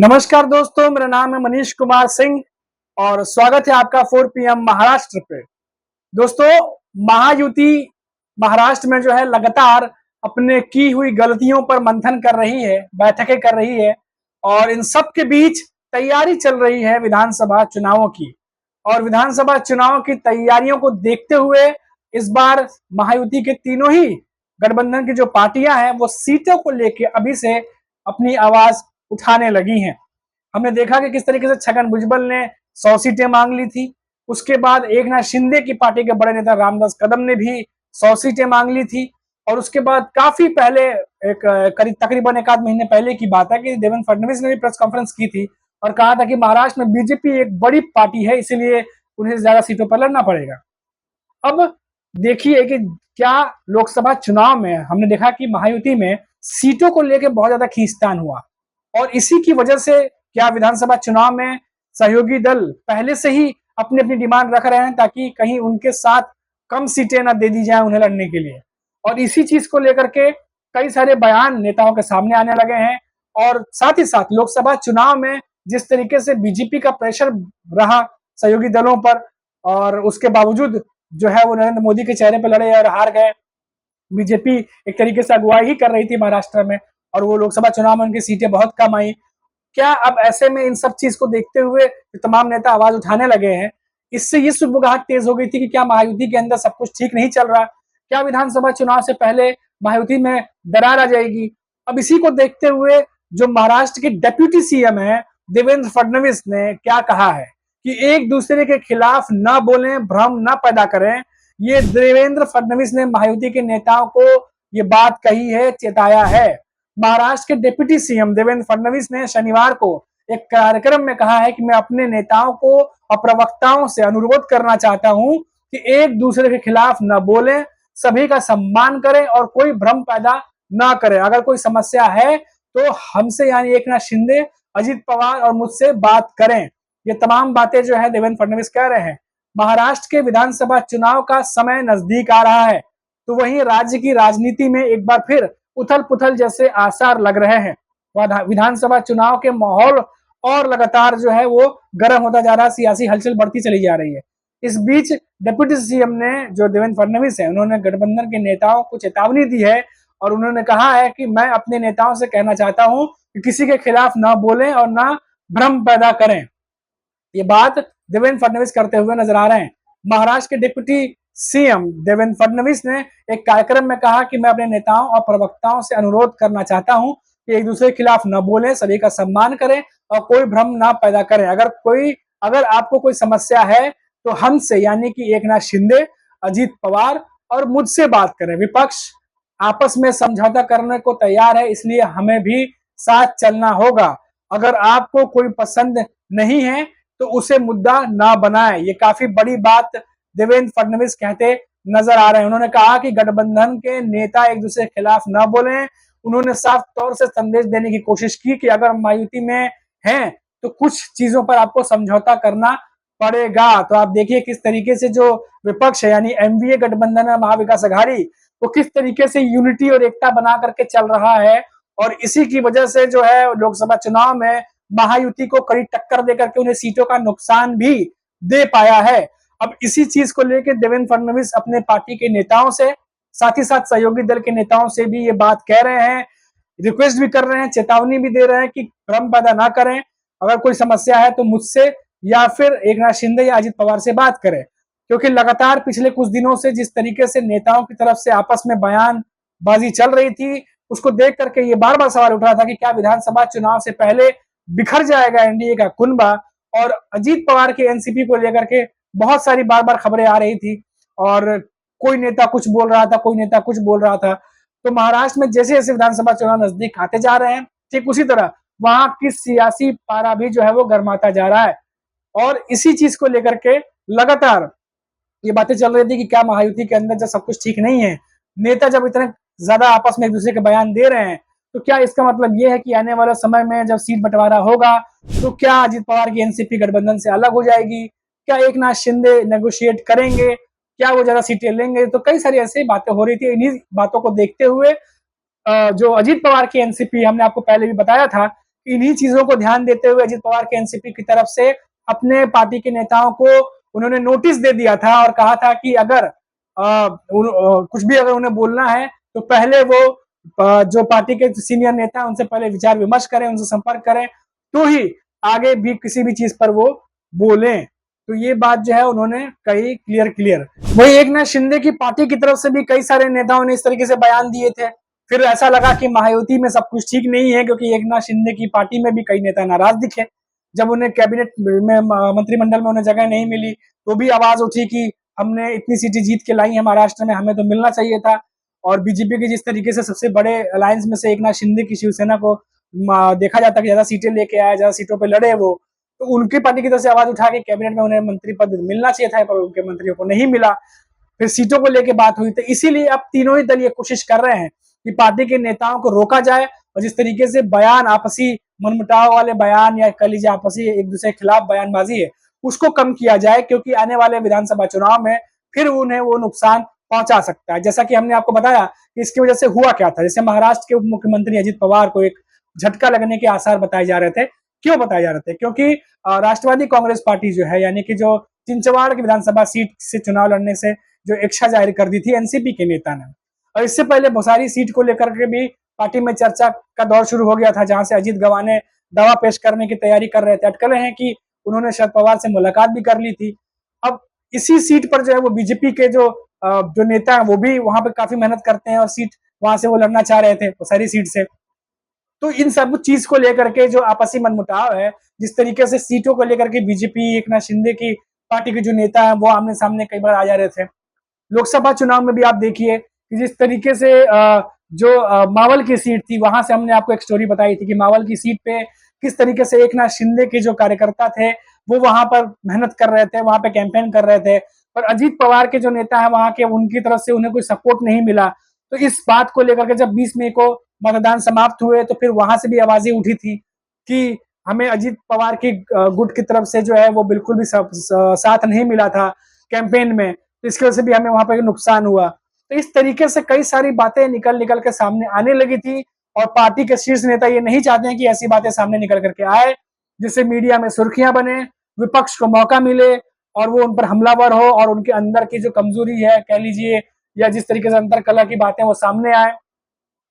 नमस्कार दोस्तों, मेरा नाम है मनीष कुमार सिंह और स्वागत है आपका 4 PM महाराष्ट्र पे। दोस्तों, महायुति महाराष्ट्र में जो है लगातार अपने की हुई गलतियों पर मंथन कर रही है, बैठकें कर रही है और इन सब के बीच तैयारी चल रही है विधानसभा चुनावों की। और विधानसभा चुनाव की तैयारियों को देखते हुए इस बार महायुति के तीनों ही गठबंधन की जो पार्टियां हैं वो सीटों को लेकर अभी से अपनी आवाज उठाने लगी हैं। हमने देखा कि किस तरीके से छगन भुजबल ने 100 सीटें मांग ली थी। उसके बाद एकनाथ शिंदे की पार्टी के बड़े नेता रामदास कदम ने भी 100 सीटें मांग ली थी। और उसके बाद काफी पहले तकरीबन एक आध महीने पहले की बात है कि देवेंद्र फडणवीस ने भी प्रेस कॉन्फ्रेंस की थी और कहा था कि महाराष्ट्र में बीजेपी एक बड़ी पार्टी है, इसीलिए उन्हें ज्यादा सीटों पर लड़ना पड़ेगा। अब देखिए कि क्या लोकसभा चुनाव में हमने देखा कि महायुति में सीटों को लेकर बहुत ज्यादा खींचतान हुआ और इसी की वजह से क्या विधानसभा चुनाव में सहयोगी दल पहले से ही अपनी अपनी डिमांड रख रहे हैं ताकि कहीं उनके साथ कम सीटें ना दे दी जाए उन्हें लड़ने के लिए। और इसी चीज को लेकर के कई सारे बयान नेताओं के सामने आने लगे हैं। और साथ ही साथ लोकसभा चुनाव में जिस तरीके से बीजेपी का प्रेशर रहा सहयोगी दलों पर और उसके बावजूद जो है वो नरेंद्र मोदी के चेहरे पर लड़े और हार गए। बीजेपी एक तरीके से अगुवाई ही कर रही थी महाराष्ट्र में और वो लोकसभा चुनाव में उनकी सीटें बहुत कम आई। क्या अब ऐसे में इन सब चीज को देखते हुए तमाम नेता आवाज उठाने लगे हैं? इससे ये सुगबुगाहट तेज हो गई थी कि क्या महायुति के अंदर सब कुछ ठीक नहीं चल रहा? क्या विधानसभा चुनाव से पहले महायुति में दरार आ जाएगी? अब इसी को देखते हुए जो महाराष्ट्र के डेप्यूटी सीएम है देवेंद्र फडणवीस ने क्या कहा है कि एक दूसरे के खिलाफ न बोलें, भ्रम न पैदा करें। ये देवेंद्र फडणवीस ने महायुति के नेताओं को ये बात कही है, चेताया है। महाराष्ट्र के डिप्टी सीएम देवेंद्र फडणवीस ने शनिवार को एक कार्यक्रम में कहा है कि मैं अपने नेताओं को और प्रवक्ताओं से अनुरोध करना चाहता हूं कि एक दूसरे के खिलाफ न बोलें, सभी का सम्मान करें और कोई भ्रम पैदा न करें। अगर कोई समस्या है तो हमसे यानी एकनाथ शिंदे, अजित पवार और मुझसे बात करें। ये तमाम बातें जो है देवेंद्र फडणवीस कह रहे हैं। महाराष्ट्र के विधानसभा चुनाव का समय नजदीक आ रहा है तो वहीं राज्य की राजनीति में एक बार फिर उथल पुथल जैसे आसार लग रहे हैं। विधानसभा चुनाव के माहौल और लगातार जो है वो गर्म होता जा रहा है, सियासी हलचल बढ़ती चली जा रही है। इस बीच डिप्टी सीएम ने जो देवेंद्र फडणवीस है उन्होंने गठबंधन के नेताओं को चेतावनी दी है और उन्होंने कहा है कि मैं अपने नेताओं से कहना चाहता हूं कि किसी के खिलाफ ना बोलें और ना भ्रम पैदा करें। ये बात देवेंद्र फडणवीस करते हुए नजर आ रहे हैं। महाराष्ट्र के डिप्टी सीएम देवेंद्र फडणवीस ने एक कार्यक्रम में कहा कि मैं अपने नेताओं और प्रवक्ताओं से अनुरोध करना चाहता हूं कि एक दूसरे के खिलाफ न बोलें, सभी का सम्मान करें और कोई भ्रम ना पैदा करें। अगर आपको कोई समस्या है तो हमसे यानी कि एकनाथ शिंदे, अजित पवार और मुझसे बात करें। विपक्ष आपस में समझौता करने को तैयार है, इसलिए हमें भी साथ चलना होगा। अगर आपको कोई पसंद नहीं है तो उसे मुद्दा ना बनाए। ये काफी बड़ी बात देवेंद्र फडणवीस कहते नजर आ रहे हैं। उन्होंने कहा कि गठबंधन के नेता एक दूसरे के खिलाफ न बोलें। उन्होंने साफ तौर से संदेश देने की कोशिश की कि अगर महायुति में हैं तो कुछ चीजों पर आपको समझौता करना पड़ेगा। तो आप देखिए किस तरीके से जो विपक्ष है यानी एमवीए गठबंधन है, महाविकास अघाड़ी, वो किस तरीके से यूनिटी और एकता बना करके चल रहा है और इसी की वजह से जो है लोकसभा चुनाव में महायुति को कड़ी टक्कर देकर के उन्हें सीटों का नुकसान भी दे पाया है। अब इसी चीज को लेकर देवेंद्र फडणवीस अपने पार्टी के नेताओं से, साथ ही साथ सहयोगी दल के नेताओं से भी ये बात कह रहे हैं, रिक्वेस्ट भी कर रहे हैं, चेतावनी भी दे रहे हैं कि भ्रम पैदा ना करें। अगर कोई समस्या है तो मुझसे या फिर एकनाथ शिंदे या अजित पवार से बात करें। क्योंकि लगातार पिछले कुछ दिनों से जिस तरीके से नेताओं की तरफ से आपस में बयानबाजी चल रही थी, उसको देख करके ये बार बार सवाल उठ रहा था कि क्या विधानसभा चुनाव से पहले बिखर जाएगा एनडीए का कुनबा। और अजित पवार के एनसीपी को लेकर के बहुत सारी बार बार खबरें आ रही थी और कोई नेता कुछ बोल रहा था, कोई नेता कुछ बोल रहा था। तो महाराष्ट्र में जैसे जैसे विधानसभा चुनाव नजदीक आते जा रहे हैं, ठीक उसी तरह वहां की सियासी पारा भी जो है वो गर्माता जा रहा है। और इसी चीज को लेकर के लगातार ये बातें चल रही थी कि क्या महायुति के अंदर जब सब कुछ ठीक नहीं है, नेता जब इतने ज्यादा आपस में एक दूसरे के बयान दे रहे हैं, तो क्या इसका मतलब ये है कि आने वाले समय में जब सीट बंटवारा होगा तो क्या अजित पवार की एनसीपी गठबंधन से अलग हो जाएगी? क्या एकनाथ शिंदे नेगोशिएट करेंगे? क्या वो ज्यादा सीटें लेंगे? तो कई सारी ऐसी बातें हो रही थी। इन्हीं बातों को देखते हुए जो अजित पवार की एनसीपी, हमने आपको पहले भी बताया था इन्हीं चीजों को ध्यान देते हुए अजित पवार के एनसीपी की तरफ से अपने पार्टी के नेताओं को उन्होंने नोटिस दे दिया था और कहा था कि अगर कुछ भी अगर उन्हें बोलना है तो पहले वो जो पार्टी के सीनियर नेता हैं उनसे पहले विचार विमर्श करें, उनसे संपर्क करें, तो ही आगे भी किसी भी चीज पर वो बोलें। तो ये बात जो है उन्होंने कही क्लियर। वही एकनाथ शिंदे की पार्टी की तरफ से भी कई सारे नेताओं ने इस तरीके से बयान दिए थे। फिर ऐसा लगा कि महायुति में सब कुछ ठीक नहीं है, क्योंकि एकनाथ शिंदे की पार्टी में भी कई नेता नाराज दिखे। जब उन्हें कैबिनेट में मंत्रिमंडल में उन्हें जगह नहीं मिली तो भी आवाज उठी कि हमने इतनी सीटें जीत के लाई है महाराष्ट्र में, हमें तो मिलना चाहिए था। और बीजेपी के जिस तरीके से सबसे बड़े अलायंस में से एकनाथ शिंदे की शिवसेना को देखा जाता है कि ज्यादा सीटें लेके आए, ज्यादा सीटों पर लड़े वो, तो उनकी पार्टी की तरफ से आवाज उठा के कैबिनेट में उन्हें मंत्री पद मिलना चाहिए था, पर उनके मंत्रियों को नहीं मिला। फिर सीटों को लेकर बात हुई, तो इसीलिए अब तीनों ही दल ये कोशिश कर रहे हैं कि पार्टी के नेताओं को रोका जाए और जिस तरीके से बयान आपसी मनमुटाव वाले बयान या कह लीजिए आपसी एक दूसरे के खिलाफ बयानबाजी है उसको कम किया जाए, क्योंकि आने वाले विधानसभा चुनाव में फिर उन्हें वो नुकसान पहुंचा सकता है। जैसा कि हमने आपको बताया कि इसकी वजह से हुआ क्या था। जैसे महाराष्ट्र के उप मुख्यमंत्री अजित पवार को एक झटका लगने के आसार बताए जा रहे थे। क्यों बताए जा रहे थे? क्योंकि राष्ट्रवादी कांग्रेस पार्टी जो है, यानी कि जो चिंचवाड़ की विधानसभा सीट से चुनाव लड़ने से जो इच्छा जाहिर कर दी थी एनसीपी के नेता ने, और इससे पहले भोसारी सीट को लेकर के भी पार्टी में चर्चा का दौर शुरू हो गया था, जहां से अजीत गवा ने दावा पेश करने की तैयारी कर रहे थे। अटकलें हैं कि उन्होंने शरद पवार से मुलाकात भी कर ली थी। अब इसी सीट पर जो है वो बीजेपी के जो नेता है वो भी वहां पे काफी मेहनत करते हैं और सीट वहां से वो लड़ना चाह रहे थे भोसारी सीट से। तो इन सब चीज को लेकर के जो आपसी मनमुटाव है, जिस तरीके से सीटों को लेकर के बीजेपी एकनाथ शिंदे की पार्टी के जो नेता है वो आमने सामने कई बार आ जा रहे थे। लोकसभा चुनाव में भी आप देखिए कि जिस तरीके से जो मावल की सीट थी, वहां से हमने आपको एक स्टोरी बताई थी कि मावल की सीट पे किस तरीके से एकनाथ शिंदे के जो कार्यकर्ता थे वो वहां पर मेहनत कर रहे थे, वहां पे कैंपेन कर रहे थे, पर अजीत पवार के जो नेता है वहां के, उनकी तरफ से उन्हें कोई सपोर्ट नहीं मिला। तो इस बात को लेकर के जब 20 मई को मतदान समाप्त हुए तो फिर वहां से भी आवाजें उठी थी कि हमें अजीत पवार की गुट की तरफ से जो है वो बिल्कुल भी साथ नहीं मिला था कैंपेन में, तो इसकी वजह से भी हमें वहां पर नुकसान हुआ। तो इस तरीके से कई सारी बातें निकल के सामने आने लगी थी, और पार्टी के शीर्ष नेता ये नहीं चाहते हैं कि ऐसी बातें सामने निकल करके आए जिससे मीडिया में सुर्खियां बने, विपक्ष को मौका मिले और वो उन पर हमलावर हो और उनके अंदर की जो कमजोरी है कह लीजिए, या जिस तरीके से अंतर कला की बातें वो सामने आए,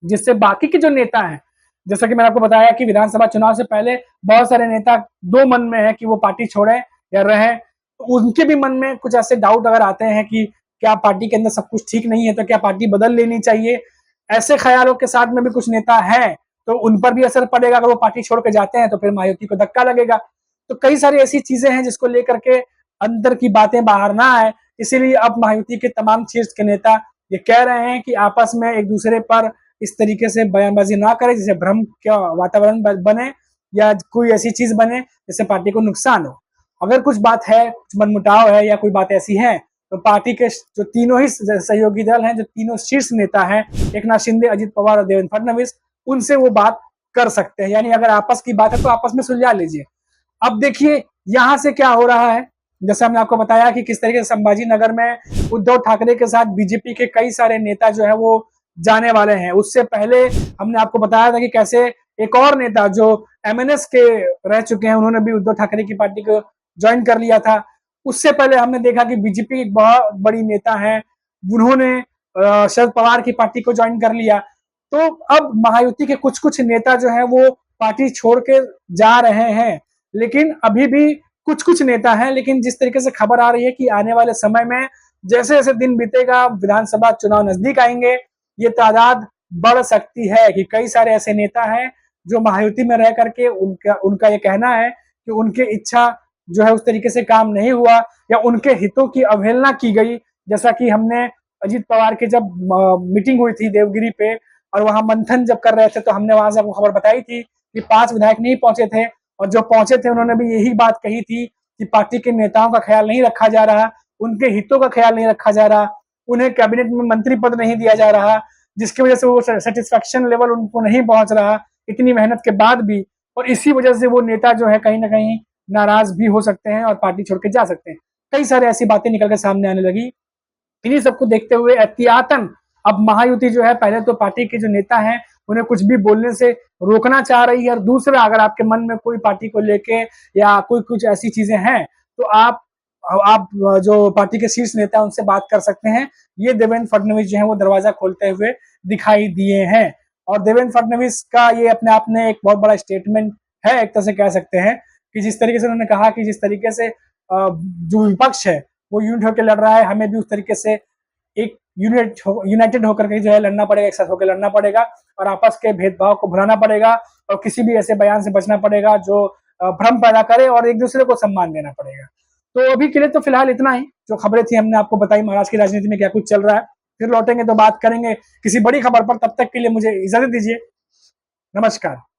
जिससे बाकी के जो नेता हैं, जैसा कि मैंने आपको बताया कि विधानसभा चुनाव से पहले बहुत सारे नेता दो मन में है कि वो पार्टी छोड़े या रहे, तो उनके भी मन में कुछ ऐसे डाउट अगर आते हैं कि क्या पार्टी के अंदर सब कुछ ठीक नहीं है तो क्या पार्टी बदल लेनी चाहिए, ऐसे ख्यालों के साथ में भी कुछ नेता हैं, तो उन पर भी असर पड़ेगा। अगर वो पार्टी छोड़ के जाते हैं तो फिर महायुति को धक्का लगेगा। तो कई सारी ऐसी चीजें हैं जिसको लेकर के अंदर की बातें बाहर ना आए, इसीलिए अब महायुति के तमाम शीर्ष के नेता ये कह रहे हैं कि आपस में एक दूसरे पर इस तरीके से बयानबाजी ना करें जिससे भ्रम का वातावरण बने या कोई ऐसी चीज बने जिससे पार्टी को नुकसान हो। अगर कुछ बात है, कुछ मनमुटाव है या कोई बात ऐसी है, तो पार्टी के जो तीनों ही सहयोगी दल हैं, जो तीनों शीर्ष नेता हैं, एकनाथ शिंदे, अजित पवार और देवेंद्र फडणवीस, उनसे वो बात कर सकते हैं। यानी अगर आपस की बात है तो आपस में सुलझा लीजिए। अब देखिए यहाँ से क्या हो रहा है। जैसे हमने आपको बताया कि किस तरीके से संभाजी नगर में उद्धव ठाकरे के साथ बीजेपी के कई सारे नेता जो है वो जाने वाले हैं। उससे पहले हमने आपको बताया था कि कैसे एक और नेता जो एमएनएस के रह चुके हैं उन्होंने भी उद्धव ठाकरे की पार्टी को ज्वाइन कर लिया था। उससे पहले हमने देखा कि बीजेपी एक बहुत बड़ी नेता है, उन्होंने शरद पवार की पार्टी को ज्वाइन कर लिया। तो अब महायुति के कुछ कुछ नेता जो है वो पार्टी छोड़ के जा रहे हैं, लेकिन अभी भी कुछ कुछ नेता हैं। लेकिन जिस तरीके से खबर आ रही है कि आने वाले समय में जैसे जैसे दिन बीतेगा, विधानसभा चुनाव नजदीक आएंगे, ये तादाद बढ़ सकती है कि कई सारे ऐसे नेता हैं जो महायुति में रह करके उनका ये कहना है कि उनकी इच्छा जो है उस तरीके से काम नहीं हुआ या उनके हितों की अवहेलना की गई। जैसा कि हमने अजित पवार की जब मीटिंग हुई थी देवगिरी पे और वहां मंथन जब कर रहे थे तो हमने वहां से आपको खबर बताई थी कि 5 विधायक नहीं पहुंचे थे, और जो पहुंचे थे उन्होंने भी यही बात कही थी कि पार्टी के नेताओं का ख्याल नहीं रखा जा रहा, उनके हितों का ख्याल नहीं रखा जा रहा, उन्हें कैबिनेट में मंत्री पद नहीं दिया जा रहा, जिसकी वजह से वो सेटिस्फेक्शन लेवल उनको नहीं पहुंच रहा इतनी मेहनत के बाद भी, और इसी वजह से वो नेता जो है कहीं ना कहीं नाराज भी हो सकते हैं और पार्टी छोड़ के जा सकते हैं। कई सारे ऐसी बातें निकल के सामने आने लगी। इन्हीं सबको देखते हुए एहतियातन अब महायुति जो है, पहले तो पार्टी के जो नेता हैं उन्हें कुछ भी बोलने से रोकना चाह रही है। और दूसरा, अगर आपके मन में कोई पार्टी को लेके या कोई कुछ ऐसी चीजें हैं तो आप जो पार्टी के शीर्ष नेता हैं उनसे बात कर सकते हैं। ये देवेंद्र फडणवीस जो है वो दरवाजा खोलते हुए दिखाई दिए हैं। और देवेंद्र फडणवीस का ये अपने आप में एक बहुत बड़ा स्टेटमेंट है, एक तरह से कह सकते हैं कि जिस तरीके से उन्होंने कहा कि जिस तरीके से जो विपक्ष है वो यूनिट होकर लड़ रहा है, हमें भी उस तरीके से एक यूनाइटेड होकर के जो है लड़ना पड़ेगा, एक साथ होकर लड़ना पड़ेगा और आपस के भेदभाव को भुलाना पड़ेगा और किसी भी ऐसे बयान से बचना पड़ेगा जो भ्रम पैदा करे, और एक दूसरे को सम्मान देना पड़ेगा। तो अभी के लिए तो फिलहाल इतना ही जो खबरें थी हमने आपको बताई, महाराष्ट्र की राजनीति में क्या कुछ चल रहा है। फिर लौटेंगे तो बात करेंगे किसी बड़ी खबर पर। तब तक के लिए मुझे इजाजत दीजिए। नमस्कार।